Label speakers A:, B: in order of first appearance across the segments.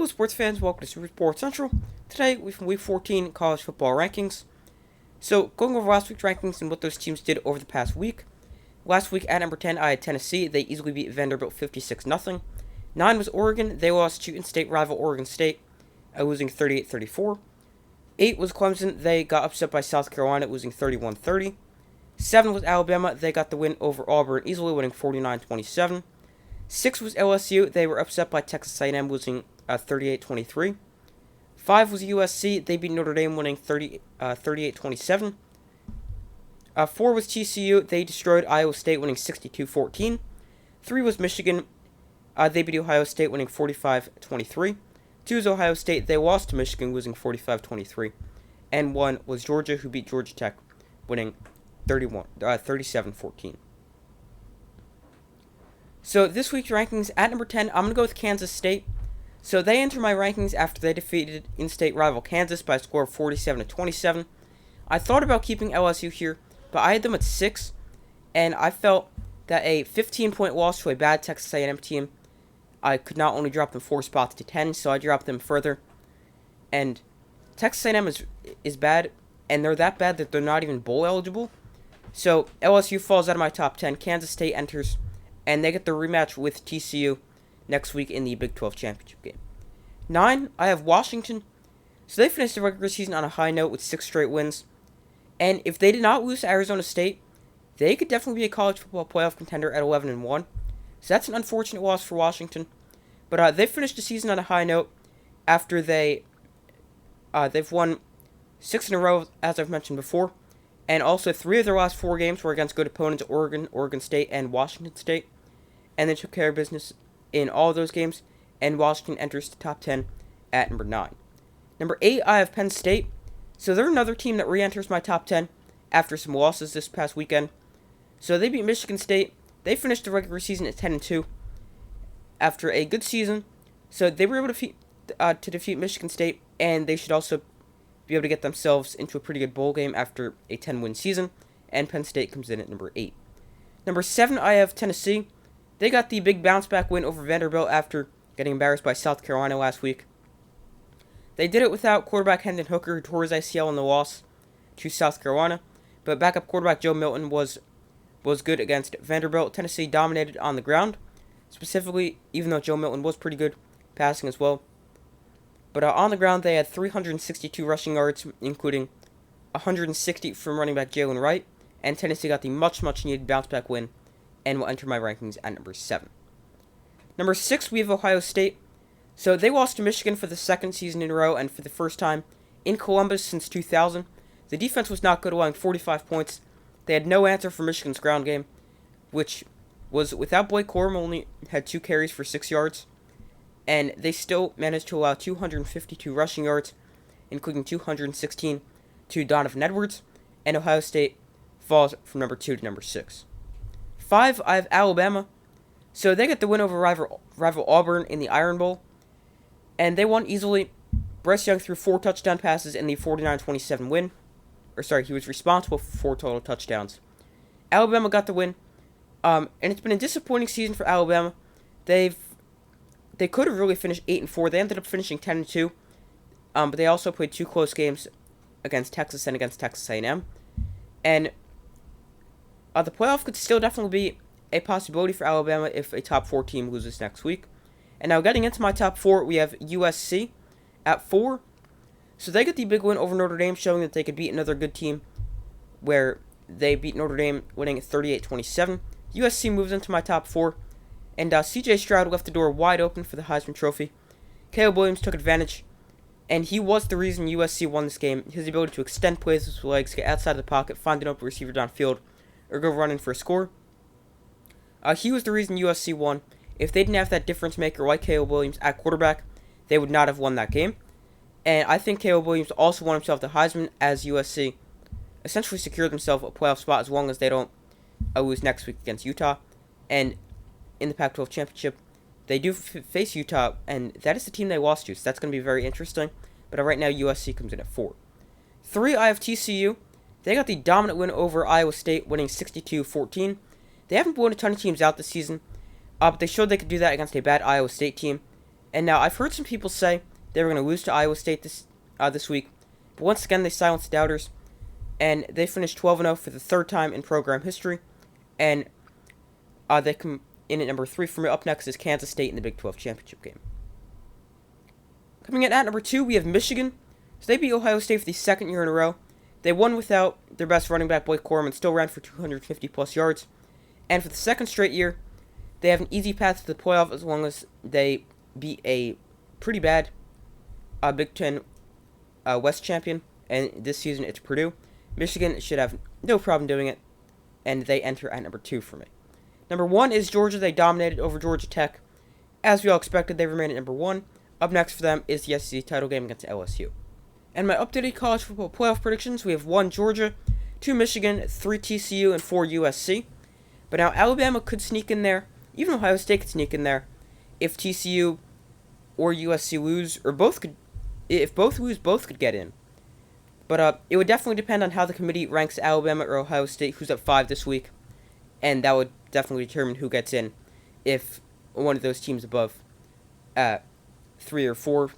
A: Hello, sports fans. Welcome to Super Sports Central. Today, we from Week 14 college football rankings. So, going over last week's rankings and what those teams did over the past week. Last week, at number 10, I had Tennessee. They easily beat Vanderbilt 56-0. 9 was Oregon. They lost to in-state rival Oregon State, losing 38-34. 8 was Clemson. They got upset by South Carolina, losing 31-30. 7 was Alabama. They got the win over Auburn, easily winning 49-27. 6 was LSU. They were upset by Texas A&M, losing 38-23. 5 was USC. They beat Notre Dame, winning 38-27. 4 was TCU. They destroyed Iowa State, winning 62-14. 3 was Michigan. They beat Ohio State, winning 45-23. 2 was Ohio State. They lost to Michigan, losing 45-23. And 1 was Georgia, who beat Georgia Tech, winning 37-14. So this week's rankings, at number 10, I'm going to go with Kansas State. So they enter my rankings after they defeated in-state rival Kansas by a score of 47-27. I thought about keeping LSU here, but I had them at 6, and I felt that a 15-point loss to a bad Texas A&M team, I could not only drop them 4 spots to 10, so I dropped them further. And Texas A&M is bad, and they're that bad that they're not even bowl eligible. So LSU falls out of my top 10. Kansas State enters, and they get the rematch with TCU next week in the Big 12 championship game. 9, I have Washington. So they finished the regular season on a high note with 6 straight wins. And if they did not lose to Arizona State, they could definitely be a college football playoff contender at 11-1. So that's an unfortunate loss for Washington. But they finished the season on a high note after they've won 6 in a row, as I've mentioned before. And also 3 of their last 4 games were against good opponents, Oregon, Oregon State, and Washington State. And they took care of business in all of those games. And Washington enters the top 10 at number 9. Number 8, I have Penn State. So they're another team that re-enters my top 10 after some losses this past weekend. So they beat Michigan State. They finished the regular season at 10-2 after a good season. So they were able to defeat Michigan State, and they should also be able to get themselves into a pretty good bowl game after a 10-win season. And Penn State comes in at number 8. Number 7, I have Tennessee. They got the big bounce-back win over Vanderbilt after getting embarrassed by South Carolina last week. They did it without quarterback Hendon Hooker, who tore his ACL in the loss to South Carolina. But backup quarterback Joe Milton was good against Vanderbilt. Tennessee dominated on the ground, specifically, even though Joe Milton was pretty good passing as well. But on the ground, they had 362 rushing yards, including 160 from running back Jalen Wright. And Tennessee got the much needed bounce-back win and will enter my rankings at number 7. Number 6, we have Ohio State. So they lost to Michigan for the second season in a row and for the first time in Columbus since 2000. The defense was not good, allowing 45 points. They had no answer for Michigan's ground game, which was without Blake Corum, only had 2 carries for 6 yards. And they still managed to allow 252 rushing yards, including 216 to Donovan Edwards. And Ohio State falls from number 2 to number 6. 5, I have Alabama. So they get the win over rival Auburn in the Iron Bowl. And they won easily. Bryce Young threw 4 touchdown passes in the 49-27 win. He was responsible for 4 total touchdowns. Alabama got the win. And it's been a disappointing season for Alabama. They could have really finished 8-4. They ended up finishing 10-2. But they also played 2 close games against Texas and against Texas A&M. And the playoff could still definitely be a possibility for Alabama if a top 4 team loses next week. And now getting into my top 4, we have USC at 4. So they get the big win over Notre Dame, showing that they could beat another good team, where they beat Notre Dame, winning 38-27. USC moves into my top 4, and C.J. Stroud left the door wide open for the Heisman Trophy. Caleb Williams took advantage, and he was the reason USC won this game. His ability to extend plays with his legs, get outside of the pocket, find an open receiver downfield, or go running for a score. He was the reason USC won. If they didn't have that difference maker like Caleb Williams at quarterback, they would not have won that game. And I think Caleb Williams also won himself the Heisman, as USC essentially secured themselves a playoff spot as long as they don't lose next week against Utah. And in the Pac-12 championship, they do face Utah, and that is the team they lost to, so that's going to be very interesting. But right now, USC comes in at 4. 3, I have TCU. They got the dominant win over Iowa State, winning 62-14. They haven't blown a ton of teams out this season, but they showed they could do that against a bad Iowa State team. And now I've heard some people say they were going to lose to Iowa State this week, but once again they silenced the doubters, and they finished 12-0 for the third time in program history, and they come in at number 3 for me. Up next is Kansas State in the Big 12 championship game. Coming in at number 2, we have Michigan. So they beat Ohio State for the second year in a row. They won without their best running back, Blake Corum, and still ran for 250-plus yards. And for the second straight year, they have an easy path to the playoff as long as they beat a pretty bad Big Ten West champion. And this season, it's Purdue. Michigan should have no problem doing it, and they enter at number 2 for me. Number 1 is Georgia. They dominated over Georgia Tech. As we all expected, they remain at number 1. Up next for them is the SEC title game against LSU. And my updated college football playoff predictions, we have 1 Georgia, 2 Michigan, 3 TCU, and 4 USC. But now Alabama could sneak in there. Even Ohio State could sneak in there if TCU or USC lose, or both could. If both lose, both could get in. But it would definitely depend on how the committee ranks Alabama or Ohio State, who's at 5 this week, and that would definitely determine who gets in if one of those teams above 3 or 4,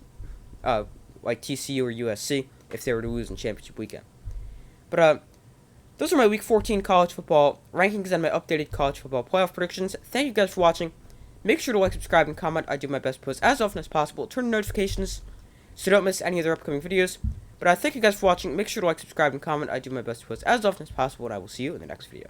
A: like TCU or USC, if they were to lose in championship weekend. But those are my Week 14 college football rankings and my updated college football playoff predictions. Thank you guys for watching. Make sure to like, subscribe, and comment. I do my best to post as often as possible. Turn on notifications so don't miss any of their upcoming videos. But thank you guys for watching. Make sure to like, subscribe, and comment. I do my best to post as often as possible, and I will see you in the next video.